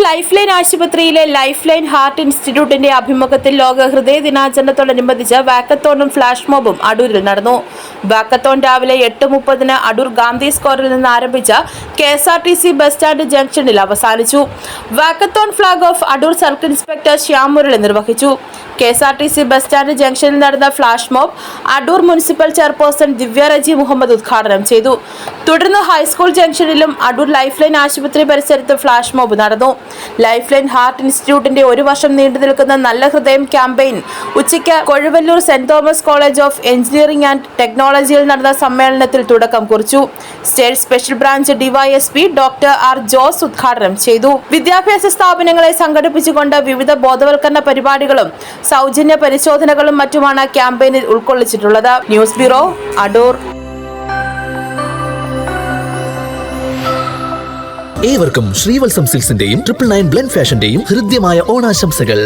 Life line ആശുപത്രിയിലെ life line heart ഇൻസ്റ്റിറ്റ്യൂട്ടിന്റെ ആഭിമുഖ്യത്തിൽ ലോക ഹൃദയ ദിനാചരണത്തോടനുബന്ധിച്ച് വാക്കത്തോണും ഫ്ലാഷ് മോബും അടൂരിൽ നടന്നു. വാക്കത്തോൺ രാവിലെ 8:30 അടൂർ ഗാന്ധി സ്ക്വയറിൽ നിന്ന് ആരംഭിച്ച KSRTC ബസ് സ്റ്റാൻഡ് ജംഗ്ഷനിൽ അവസാനിച്ചു. Walkathon flag off Adoor circle inspector Shyam Murali നിർവഹിച്ചു. KSRTC ബസ് സ്റ്റാൻഡ് ജംഗ്ഷനിൽ നടന്ന flash mob Adoor municipal chairperson Divya Reji Muhammad ഉദ്ഘാടനം ചെയ്തു. തുടർന്ന് ഹൈസ്കൂൾ ജംഗ്ഷനിലും അടൂർ ലൈഫ് ലൈൻ ആശുപത്രി പരിസരത്ത് ഫ്ലാഷ് മോബ് നടന്നു. ലൈഫ് ലൈൻ ഹാർട്ട് ഇൻസ്റ്റിറ്റ്യൂട്ടിന്റെ 1 വർഷം നീണ്ടു നിൽക്കുന്ന നല്ല ഹൃദയം ക്യാമ്പയിൻ ഉച്ചയ്ക്ക് Kozhuvalloor Saint Thomas college of engineering and ടെക്നോളജിയിൽ നടന്ന സമ്മേളനത്തിൽ തുടക്കം കുറിച്ചു. State special branch DYSP doctor R. Jose ഉദ്ഘാടനം ചെയ്തു. വിദ്യാഭ്യാസ സ്ഥാപനങ്ങളെ സംഘടിപ്പിച്ചുകൊണ്ട് വിവിധ ബോധവൽക്കരണ പരിപാടികളും സൗജന്യ പരിശോധനകളും മറ്റുമാണ് ക്യാമ്പയിനിൽ ഉൾക്കൊള്ളിച്ചിട്ടുള്ളത്. News bureau, Adoor. ഏവർക്കും ശ്രീവത്സം സിൽക്സിന്റെയും 999 ബ്ലെൻഡ് ഫാഷന്റെയും ഹൃദ്യമായ ഓണാശംസകൾ.